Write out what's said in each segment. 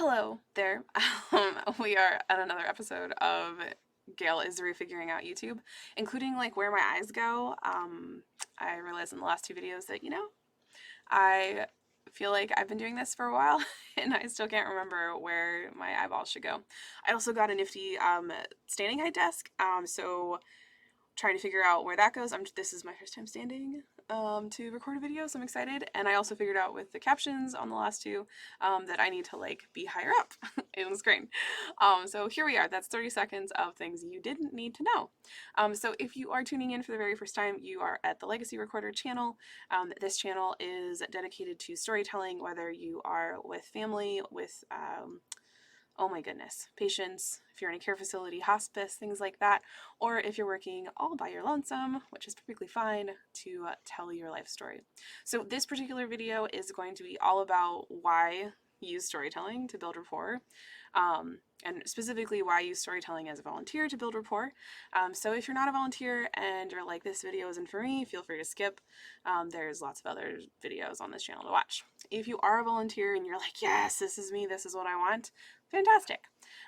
Hello there. We are at another episode of Gail is refiguring out YouTube, including like where my eyes go. I realized in the last two videos that, I feel like I've been doing this for a while and I still can't remember where my eyeballs should go. I also got a nifty standing height desk, so trying to figure out where that goes. This is my first time standing to record a video, so I'm excited. And I also figured out with the captions on the last two that I need to like be higher up in the screen. So here we are. That's 30 seconds of things you didn't need to know. So if you are tuning in for the very first time, you are at the Legacy Recorder channel. This channel is dedicated to storytelling, whether you are with family, with oh my goodness, patients, if you're in a care facility, hospice, things like that, or if you're working all by your lonesome, which is perfectly fine, to tell your life story. So this particular video is going to be all about why use storytelling to build rapport, and specifically why use storytelling as a volunteer to build rapport. So if you're not a volunteer and you're like, this video isn't for me, feel free to skip. There's lots of other videos on this channel to watch. If you are a volunteer and you're like, yes, this is me, this is what I want, fantastic.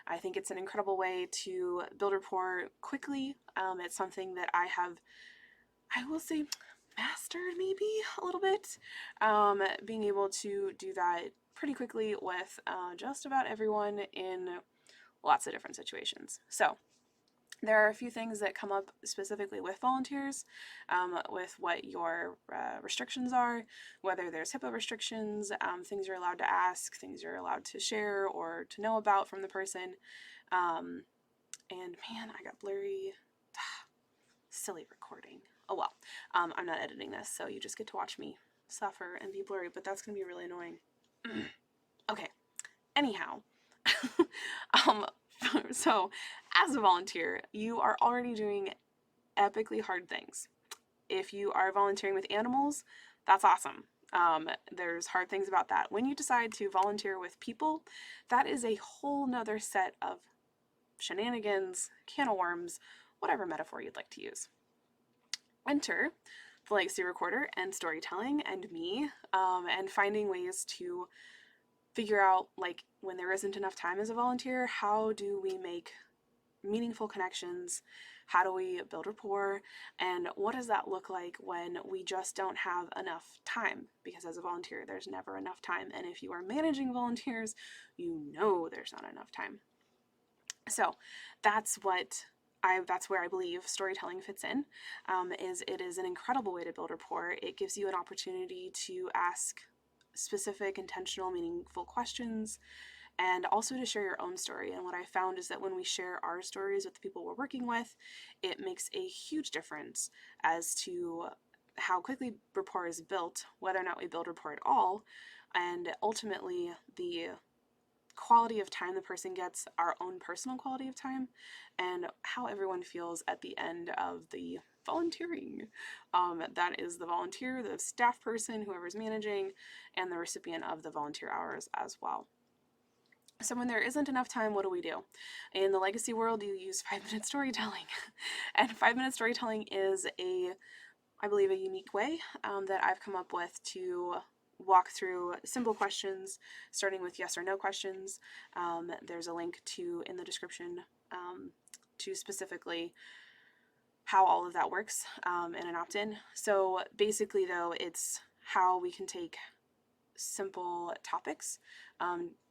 I think it's an incredible way to build rapport quickly. It's something that I will say, mastered maybe a little bit. Being able to do that pretty quickly with just about everyone in lots of different situations. So there are a few things that come up specifically with volunteers, with what your restrictions are, whether there's HIPAA restrictions, things you're allowed to ask, things you're allowed to share or to know about from the person. And man, I got blurry. Silly recording. Oh well, I'm not editing this, so you just get to watch me suffer and be blurry, but that's going to be really annoying. Okay, anyhow. um, so, as a volunteer, you are already doing epically hard things. If you are volunteering with animals, that's awesome. There's hard things about that. When you decide to volunteer with people, that is a whole nother set of shenanigans, can of worms, whatever metaphor you'd like to use. Enter the Legacy Recorder and storytelling and me, and finding ways to figure out, like, when there isn't enough time as a volunteer, how do we make meaningful connections? How do we build rapport? And what does that look like when we just don't have enough time? Because as a volunteer, there's never enough time. And if you are managing volunteers, you know there's not enough time. So that's where I believe storytelling fits in. It is an incredible way to build rapport. It gives you an opportunity to ask specific, intentional, meaningful questions, and also to share your own story. And what I found is that when we share our stories with the people we're working with, it makes a huge difference as to how quickly rapport is built, whether or not we build rapport at all, and ultimately the quality of time the person gets, our own personal quality of time, and how everyone feels at the end of the volunteering. That is the volunteer, the staff person, whoever's managing, and the recipient of the volunteer hours as well. So when there isn't enough time, what do? In the legacy world, you use 5-minute storytelling. And 5-minute storytelling is I believe, a unique way that I've come up with to walk through simple questions, starting with yes or no questions. There's a link in the description to specifically how all of that works in an opt-in. So basically, though, it's how we can take simple topics,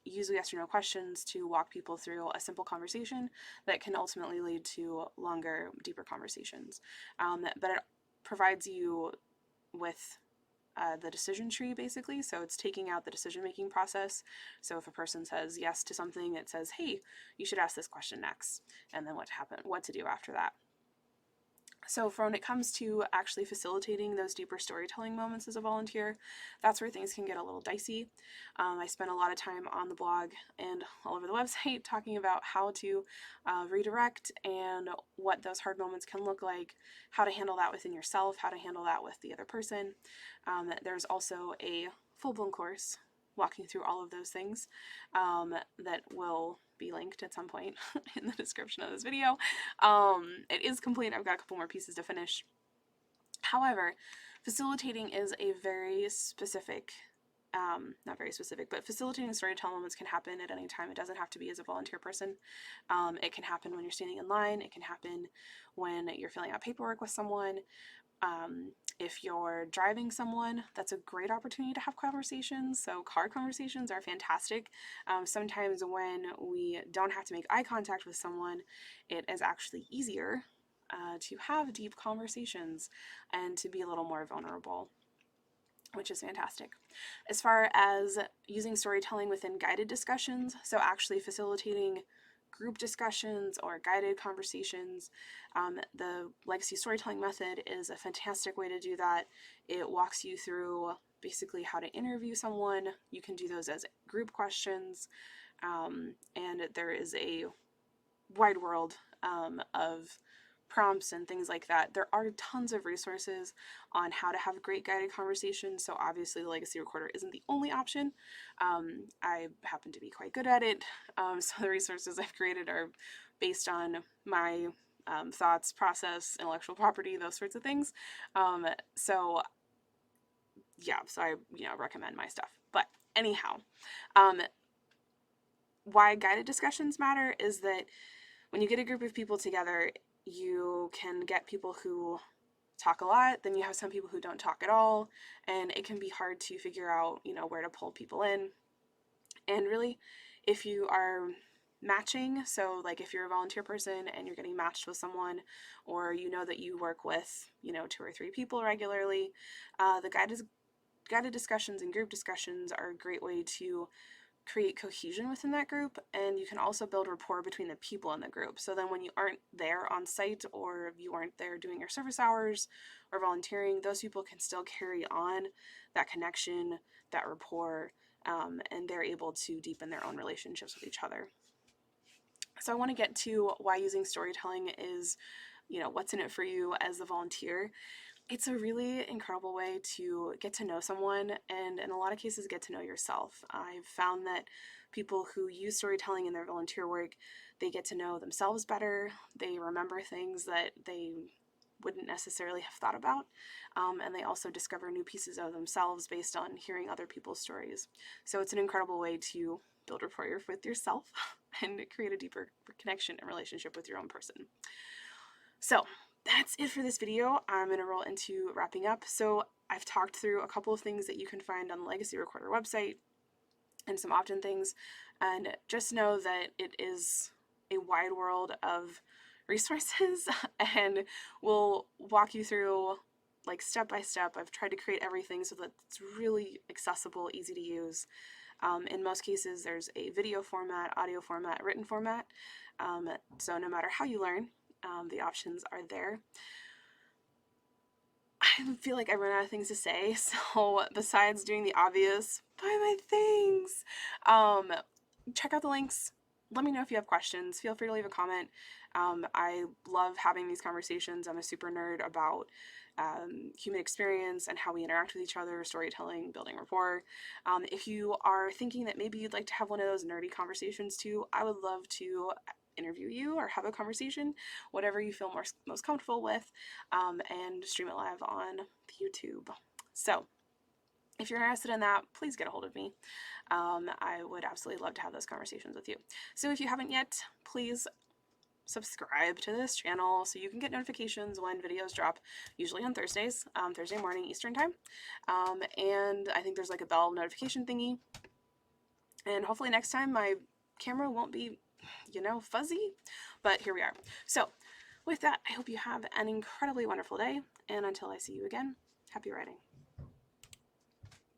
use yes or no questions to walk people through a simple conversation that can ultimately lead to longer, deeper conversations. But it provides you with the decision tree, basically. So it's taking out the decision-making process. So if a person says yes to something, it says, hey, you should ask this question next, and then what to do after that. So when it comes to actually facilitating those deeper storytelling moments as a volunteer, that's where things can get a little dicey. I spent a lot of time on the blog and all over the website talking about how to redirect and what those hard moments can look like, how to handle that within yourself, how to handle that with the other person. There's also a full-blown course walking through all of those things that will be linked at some point in the description of this video. It is complete. I've got a couple more pieces to finish. However, facilitating is a very specific not very specific, but facilitating storytelling moments can happen at any time. It doesn't have to be as a volunteer person. It can happen when you're standing in line. It can happen when you're filling out paperwork with someone. If you're driving someone, that's a great opportunity to have conversations. So car conversations are fantastic. Sometimes when we don't have to make eye contact with someone, it is actually easier to have deep conversations and to be a little more vulnerable, which is fantastic. As far as using storytelling within guided discussions, so actually facilitating group discussions or guided conversations, the legacy storytelling method is a fantastic way to do that. It walks you through basically how to interview someone. You can do those as group questions, and there is a wide world of prompts and things like that. There are tons of resources on how to have great guided conversations, so obviously the legacy recorder isn't the only option. I happen to be quite good at it, so the resources I've created are based on my thoughts, process, intellectual property, those sorts of things. So I recommend my stuff. But anyhow, why guided discussions matter is that when you get a group of people together, you can get people who talk a lot, then you have some people who don't talk at all, and it can be hard to figure out, where to pull people in. And really, if you are matching, so like if you're a volunteer person and you're getting matched with someone, or that you work with, 2 or 3 people regularly, the guided discussions and group discussions are a great way to create cohesion within that group, and you can also build rapport between the people in the group. So then when you aren't there on site, or you aren't there doing your service hours or volunteering, those people can still carry on that connection, that rapport, and they're able to deepen their own relationships with each other. So I want to get to why using storytelling is, what's in it for you as a volunteer. It's a really incredible way to get to know someone, and in a lot of cases get to know yourself. I've found that people who use storytelling in their volunteer work, they get to know themselves better, they remember things that they wouldn't necessarily have thought about, and they also discover new pieces of themselves based on hearing other people's stories. So it's an incredible way to build rapport with yourself and create a deeper connection and relationship with your own person. So that's it for this video. I'm going to roll into wrapping up. So I've talked through a couple of things that you can find on the Legacy Recorder website and some opt-in things, and just know that it is a wide world of resources and we'll walk you through like step by step. I've tried to create everything so that it's really accessible, easy to use. In most cases there's a video format, audio format, written format, so no matter how you learn, the options are there. I feel like I run out of things to say, so besides doing the obvious, buy my things, check out the links. Let me know if you have questions. Feel free to leave a comment. I love having these conversations. I'm a super nerd about human experience and how we interact with each other, storytelling, building rapport. If you are thinking that maybe you'd like to have one of those nerdy conversations too, I would love to interview you or have a conversation, whatever you feel most comfortable with, and stream it live on YouTube. So if you're interested in that, please get a hold of me. I would absolutely love to have those conversations with you. So if you haven't yet, please subscribe to this channel so you can get notifications when videos drop, usually on Thursdays, Thursday morning Eastern time. And I think there's like a bell notification thingy. And hopefully next time my camera won't be, fuzzy, but here we are. So with that, I hope you have an incredibly wonderful day, and until I see you again, happy writing.